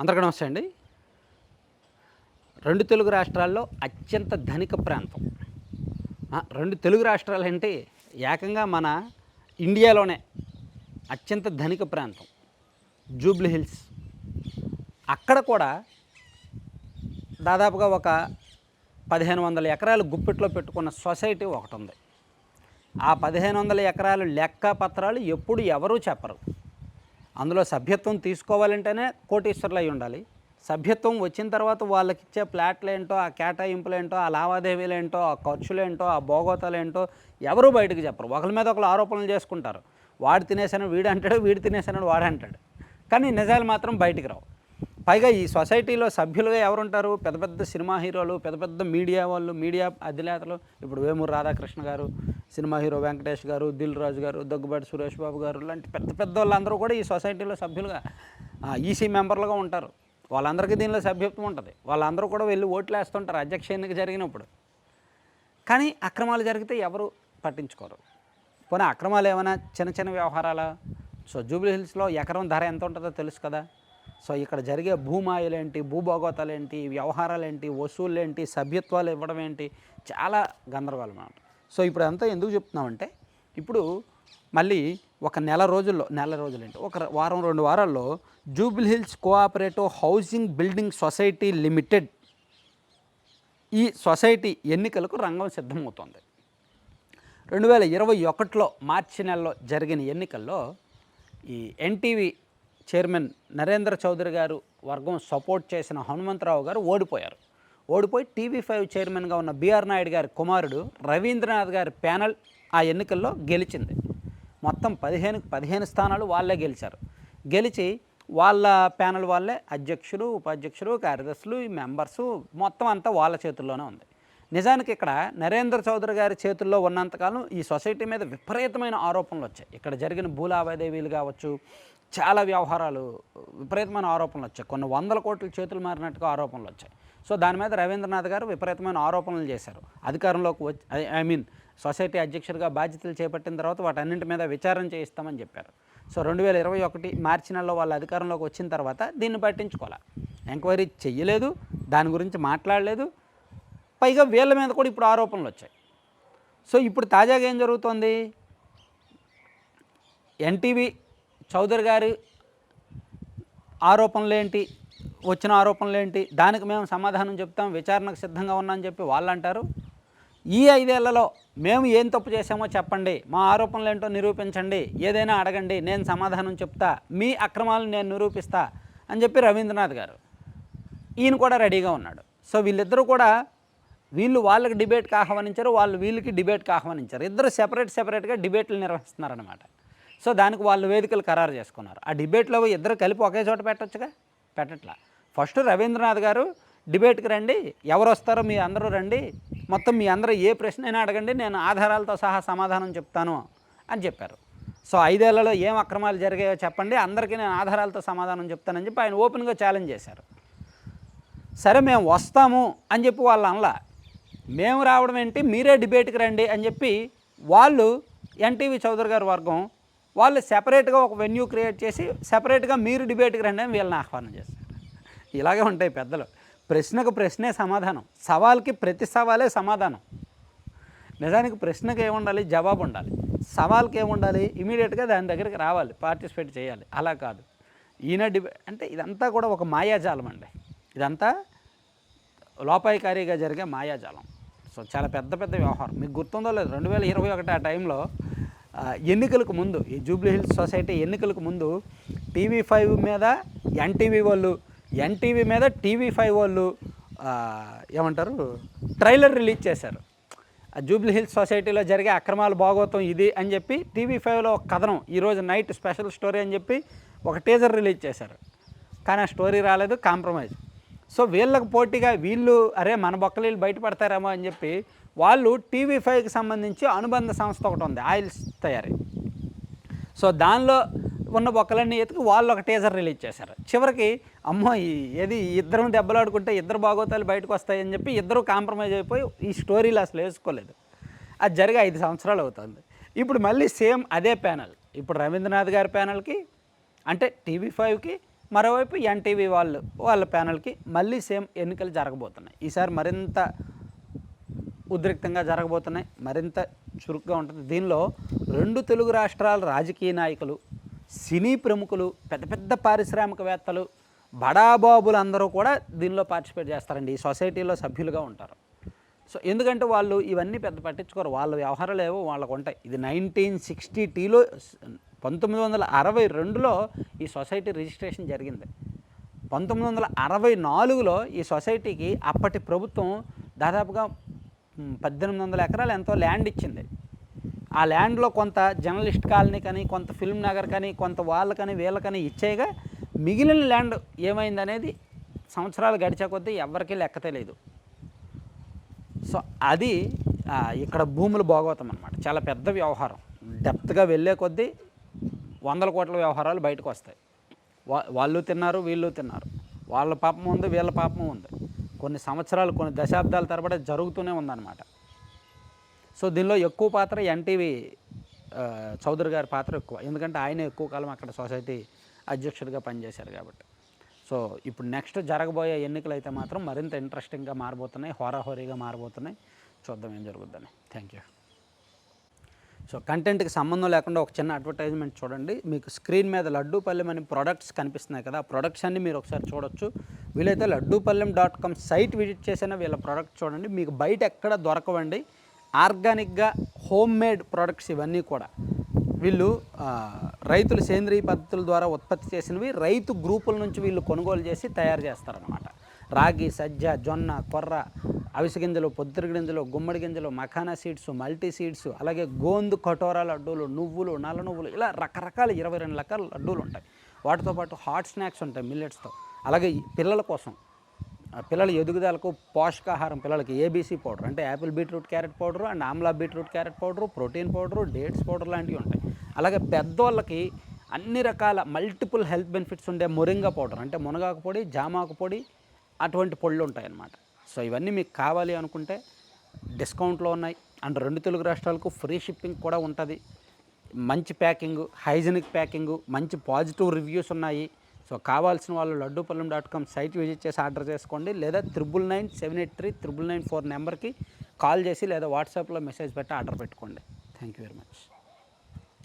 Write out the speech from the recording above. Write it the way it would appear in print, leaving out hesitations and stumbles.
అందరికీ నమస్తే అండి. రెండు తెలుగు రాష్ట్రాల్లో అత్యంత ధనిక ప్రాంతం. రెండు తెలుగు రాష్ట్రాలంటే ఏకంగా మన ఇండియాలోనే అత్యంత ధనిక ప్రాంతం జూబ్లీ హిల్స్. అక్కడ కూడా దాదాపుగా ఒక 1500 ఎకరాలు గుప్పెట్లో పెట్టుకున్న సొసైటీ ఒకటి ఉంది. ఆ 1500 ఎకరాలు లెక్క పత్రాలు ఎప్పుడు ఎవరూ చెప్పరు. అందులో సభ్యత్వం తీసుకోవాలంటేనే కోటీశ్వర్లు అయి ఉండాలి. సభ్యత్వం వచ్చిన తర్వాత వాళ్ళకి ఇచ్చే ప్లాట్లు ఏంటో, ఆ కేటాయింపులు ఏంటో, ఆ లావాదేవీలు ఏంటో, ఆ ఖర్చులు ఏంటో, ఆ భోగోతాలు ఏంటో ఎవరూ బయటకు చెప్పరు. ఒకరి మీద ఒకరు ఆరోపణలు చేసుకుంటారు. వాడు తినేసాను వీడు అంటాడు, వీడు తినేసాను వాడు అంటాడు. కానీ నిజాలు మాత్రం బయటికి రావు. పైగా ఈ సొసైటీలో సభ్యులుగా ఎవరుంటారు? పెద్ద పెద్ద సినిమా హీరోలు, పెద్ద పెద్ద మీడియా వాళ్ళు, మీడియా అధినేతలు. ఇప్పుడు వేమూరు రాధాకృష్ణ గారు, సినిమా హీరో వెంకటేష్ గారు, దిల్ రాజు గారు, దగ్గుబాటి సురేష్ బాబు గారు లాంటి పెద్ద పెద్ద వాళ్ళందరూ కూడా ఈ సొసైటీలో సభ్యులుగా ఈసీ మెంబర్లుగా ఉంటారు. వాళ్ళందరికీ దీనిలో సభ్యత్వం ఉంటుంది. వాళ్ళందరూ కూడా వెళ్ళి ఓట్లు వేస్తుంటారు అధ్యక్ష ఎన్నిక జరిగినప్పుడు. కానీ అక్రమాలు జరిగితే ఎవరు పట్టించుకోరు. పోనీ అక్రమాలు ఏమైనా చిన్న చిన్న వ్యవహారాలా? సో జూబ్లీ హిల్స్లో ఎకరం ధర ఎంత ఉంటుందో తెలుసు కదా. సో ఇక్కడ జరిగే భూమాయలేంటి, భూభోగోతాలేంటి, వ్యవహారాలేంటి, వసూళ్ళేంటి, సభ్యత్వాలు ఇవ్వడం ఏంటి, చాలా గందరగోళం అన్నమాట. సో ఇప్పుడు అంతా ఎందుకు చెప్తున్నామంటే, ఇప్పుడు మళ్ళీ ఒక నెల రోజులేంటి, ఒక వారం 2 వారాల్లో Jubilee hills cooperative housing building society limited ఈ సొసైటీ ఎన్నికలకు రంగం సిద్ధమవుతోంది. 2021లో మార్చి నెలలో జరిగిన ఎన్నికల్లో ఈ ఎన్టీవీ చైర్మన్ నరేంద్ర చౌదరి గారు వర్గం సపోర్ట్ చేసిన హనుమంతరావు గారు ఓడిపోయి టీవీ5 చైర్మన్గా ఉన్న బిఆర్ నాయుడు గారి కుమారుడు రవీంద్రనాథ్ గారి ప్యానెల్ ఆ ఎన్నికల్లో గెలిచింది. మొత్తం 15 స్థానాలు వాళ్ళే గెలిచి వాళ్ళ ప్యానెల్ వాళ్ళే అధ్యక్షులు, ఉపాధ్యక్షులు, కార్యదర్శులు, ఈ మెంబర్సు మొత్తం అంతా వాళ్ళ చేతుల్లోనే ఉంది. నిజానికి ఇక్కడ నరేంద్ర చౌదరి గారి చేతుల్లో ఉన్నంతకాలం ఈ సొసైటీ మీద విపరీతమైన ఆరోపణలు వచ్చాయి. ఇక్కడ జరిగిన భూ లావాదేవీలు కావచ్చు, చాలా వ్యవహారాలు, విపరీతమైన ఆరోపణలు వచ్చాయి. కొన్ని 100 కోట్ల చేతులు మారినట్టుగా ఆరోపణలు వచ్చాయి. సో దాని మీద రవీంద్రనాథ్ గారు విపరీతమైన ఆరోపణలు చేశారు. అధికారంలోకి వచ్చి సొసైటీ అధ్యక్షుడిగా బాధ్యతలు చేపట్టిన తర్వాత వాటన్నింటి మీద విచారణ చేయిస్తామని చెప్పారు. సో 2021 మార్చి నెలలో వాళ్ళ అధికారంలోకి వచ్చిన తర్వాత దీన్ని పట్టించుకోవాలి, ఎంక్వైరీ చెయ్యలేదు, దాని గురించి మాట్లాడలేదు. పైగా వీళ్ళ మీద కూడా ఇప్పుడు ఆరోపణలు వచ్చాయి. సో ఇప్పుడు తాజాగా ఏం జరుగుతోంది? ఎన్టీవీ చౌదరి గారి ఆరోపణలేంటి, వచ్చిన ఆరోపణలేంటి, దానికి మేము సమాధానం చెప్తాం, విచారణకు సిద్ధంగా ఉన్నామని చెప్పి వాళ్ళు అంటారు. ఈ 5 ఏళ్లలో మేము ఏం తప్పు చేసామో చెప్పండి, మా ఆరోపణలు ఏంటో నిరూపించండి, ఏదైనా అడగండి, నేను సమాధానం చెప్తా, మీ అక్రమాలను నేను నిరూపిస్తా అని చెప్పి రవీంద్రనాథ్ గారు ఈయన కూడా రెడీగా ఉన్నాడు. సో వీళ్ళిద్దరూ కూడా వీళ్ళు వాళ్ళకి డిబేట్కి ఆహ్వానించారు, వాళ్ళు వీళ్ళకి డిబేట్కి ఆహ్వానించారు. ఇద్దరు సెపరేట్గా డిబేట్లు నిర్వహిస్తున్నారన్నమాట. సో దానికి వాళ్ళు వేదికలు ఖరారు చేసుకున్నారు. ఆ డిబేట్లో ఇద్దరు కలిపి ఒకే చోట పెట్టట్లా. ఫస్ట్ రవీంద్రనాథ్ గారు డిబేట్కి రండి, ఎవరు వస్తారో మీ అందరూ రండి, మొత్తం మీ అందరూ ఏ ప్రశ్న అయినా అడగండి, నేను ఆధారాలతో సహా సమాధానం చెప్తాను అని చెప్పారు. సో 5 ఏళ్లలో ఏం అక్రమాలు జరిగాయో చెప్పండి, అందరికీ నేను ఆధారాలతో సమాధానం చెప్తానని చెప్పి ఆయన ఓపెన్గా ఛాలెంజ్ చేశారు. సరే మేము వస్తాము అని చెప్పి వాళ్ళు అనలా, మేము రావడం ఏంటి, మీరే డిబేట్కి రండి అని చెప్పి వాళ్ళు ఎన్టీవీ చౌదరి గారి వర్గం వాళ్ళు సెపరేట్గా ఒక వెన్యూ క్రియేట్ చేసి సెపరేట్గా మీరు డిబేట్కి రండి అని వీళ్ళని ఆహ్వానం చేస్తారు. ఇలాగే ఉంటాయి పెద్దలు. ప్రశ్నకు ప్రశ్నే సమాధానం, సవాల్కి ప్రతి సవాలే సమాధానం. నిజానికి ప్రశ్నకు ఏముండాలి, జవాబు ఉండాలి. సవాల్కి ఏముండాలి, ఇమీడియట్గా దాని దగ్గరికి రావాలి, పార్టిసిపేట్ చేయాలి. అలా కాదు ఈయన అంటే ఇదంతా కూడా ఒక మాయాజాలం అండి. ఇదంతా లోపాయికారిగా జరిగే మాయాజాలం. సో చాలా పెద్ద వ్యవహారం. మీకు గుర్తుందో లేదు, 2021 ఆ టైంలో ఎన్నికలకు ముందు, ఈ జూబ్లీ హిల్స్ సొసైటీ ఎన్నికలకు ముందు టీవీ5 మీద ఎన్టీవీ వాళ్ళు, ఎన్టీవీ మీద టీవీ5 వాళ్ళు ఏమంటారు ట్రైలర్ రిలీజ్ చేశారు. ఆ జూబ్లీ హిల్స్ సొసైటీలో జరిగే అక్రమాలు భాగోతం ఇది అని చెప్పి టీవీ5లో ఒక కథనం, ఈరోజు నైట్ స్పెషల్ స్టోరీ అని చెప్పి ఒక టీజర్ రిలీజ్ చేశారు. కానీ ఆ స్టోరీ రాలేదు, కాంప్రమైజ్. సో వీళ్ళకు పోటీగా వీళ్ళు అరే మన బొక్కలీళ్ళు బయటపడతారేమో అని చెప్పి వాళ్ళు టీవీ5కి సంబంధించి అనుబంధ సంస్థ ఒకటి ఉంది, ఆయిల్స్ తయారీ. సో దానిలో ఉన్న బొక్కలన్నీ ఎత్తుకు వాళ్ళు ఒక టీజర్ రిలీజ్ చేశారు. చివరికి అమ్మో ఏది ఇద్దరం దెబ్బలాడుకుంటే ఇద్దరు భాగోతాలు బయటకు వస్తాయని చెప్పి ఇద్దరు కాంప్రమైజ్ అయిపోయి ఈ స్టోరీలు అసలు వేసుకోలేదు. అది జరిగి 5 సంవత్సరాలు అవుతుంది. ఇప్పుడు మళ్ళీ సేమ్ అదే ప్యానెల్, ఇప్పుడు రవీంద్రనాథ్ గారి ప్యానెల్కి అంటే టీవీ5కి మరోవైపు ఎన్టీవీ వాళ్ళ ప్యానెల్కి మళ్ళీ సేమ్ ఎన్నికలు జరగబోతున్నాయి. ఈసారి మరింత ఉద్రిక్తంగా జరగబోతున్నాయి, మరింత చురుగ్గా ఉంటుంది. దీనిలో 2 తెలుగు రాష్ట్రాల రాజకీయ నాయకులు, సినీ ప్రముఖులు, పెద్ద పెద్ద పారిశ్రామికవేత్తలు, బడాబాబులు అందరూ కూడా దీనిలో పార్టిసిపేట్ చేస్తారండి. ఈ సొసైటీలో సభ్యులుగా ఉంటారు. సో ఎందుకంటే వాళ్ళు ఇవన్నీ పెద్ద పట్టించుకోరు, వాళ్ళ వ్యవహారాలు ఏవో వాళ్ళకు ఉంటాయి. ఇది 1960లో 1962లో ఈ సొసైటీ రిజిస్ట్రేషన్ జరిగింది. 1964లో ఈ సొసైటీకి అప్పటి ప్రభుత్వం దాదాపుగా 1800 ఎకరాలు ఎంతో ల్యాండ్ ఇచ్చింది. ఆ ల్యాండ్లో కొంత జర్నలిస్ట్ కాలనీ కానీ, కొంత ఫిల్మ్ నగర్ కానీ, కొంత వాళ్ళకని వీళ్ళకని ఇచ్చేయగా మిగిలిన ల్యాండ్ ఏమైందనేది సంవత్సరాలు గడిచే కొద్దీ ఎవరికీ లెక్క తెలియదు. సో అది ఇక్కడ భూములు భోగవతం అనమాట. చాలా పెద్ద వ్యవహారం. డెప్త్గా వెళ్ళే కొద్దీ 100 కోట్ల వ్యవహారాలు బయటకు వస్తాయి. వాళ్ళు తిన్నారు, వీళ్ళు తిన్నారు, వాళ్ళ పాపం ఉంది, వీళ్ళ పాపం ఉంది. కొన్ని సంవత్సరాలు, కొన్ని దశాబ్దాల తరబడి జరుగుతూనే ఉందన్నమాట. సో దీనిలో ఎక్కువ పాత్ర ఎన్టీవీ చౌదరి గారి పాత్ర ఎక్కువ, ఎందుకంటే ఆయన ఎక్కువ కాలం అక్కడ సొసైటీ అధ్యక్షుడిగా పనిచేశారు కాబట్టి. సో ఇప్పుడు నెక్స్ట్ జరగబోయే ఎన్నికలు అయితే మాత్రం మరింత ఇంట్రెస్టింగ్గా మారబోతున్నాయి, హోరాహోరీగా మారబోతున్నాయి. చూద్దాం ఏం జరుగుతుందని. Thank you. సో కంటెంట్కి సంబంధం లేకుండా ఒక చిన్న అడ్వర్టైజ్మెంట్ చూడండి. మీకు స్క్రీన్ మీద లడ్డూపల్లెం అని ప్రొడక్ట్స్ కనిపిస్తున్నాయి కదా, ఆ ప్రొడక్ట్స్ అన్ని మీరు ఒకసారి చూడొచ్చు. వీలైతే లడ్డూపల్లెం.com సైట్ విజిట్ చేసినా వీళ్ళ ప్రోడక్ట్ చూడండి. మీకు బయట ఎక్కడ దొరకవండి. ఆర్గానిక్గా హోమ్ మేడ్ ప్రోడక్ట్స్ ఇవన్నీ కూడా. వీళ్ళు రైతులు సేంద్రీయ పద్ధతుల ద్వారా ఉత్పత్తి చేసినవి రైతు గ్రూపుల నుంచి వీళ్ళు కొనుగోలు చేసి తయారు చేస్తారనమాట. రాగి, సజ్జ, జొన్న, కొర్ర, అవిసె గింజలు, పొద్దుతిరుగుడు గింజలు, గుమ్మడి గింజలు, మఖానా సీడ్స్, మల్టీ సీడ్స్, అలాగే గోందు కటోరా లడ్డూలు, నువ్వులు, నల్ల నువ్వులు, ఇలా రకరకాల 22 రకాల లడ్డూలు ఉంటాయి. వాటితో పాటు హాట్ స్నాక్స్ ఉంటాయి మిల్లెట్స్తో. అలాగే పిల్లల కోసం, పిల్లల ఎదుగుదలకు పోషకాహారం, పిల్లలకి ఏబీసీ పౌడర్ అంటే Apple beetroot carrot powder and Amla beetroot carrot powder, protein powder, dates powder లాంటివి ఉంటాయి. అలాగే పెద్దోళ్ళకి అన్ని రకాల మల్టిపుల్ హెల్త్ బెనిఫిట్స్ ఉండే మొరింగా పౌడర్ అంటే మునగాకు పొడి, జామాకు పొడి, అటువంటి పొళ్ళు ఉంటాయి అన్నమాట. సో ఇవన్నీ మీకు కావాలి అనుకుంటే డిస్కౌంట్లో ఉన్నాయి. అండ్ 2 తెలుగు రాష్ట్రాలకు ఫ్రీ షిప్పింగ్ కూడా ఉంటుంది. మంచి ప్యాకింగు, హైజెనిక్ ప్యాకింగు, మంచి పాజిటివ్ రివ్యూస్ ఉన్నాయి. సో కావాల్సిన వాళ్ళు లడ్డూపల్లెం.com సైట్ విజిట్ చేసి ఆర్డర్ చేసుకోండి, లేదా 9997839994 నెంబర్కి కాల్ చేసి లేదా వాట్సాప్లో మెసేజ్ పెట్టి ఆర్డర్ పెట్టుకోండి. Thank you very much.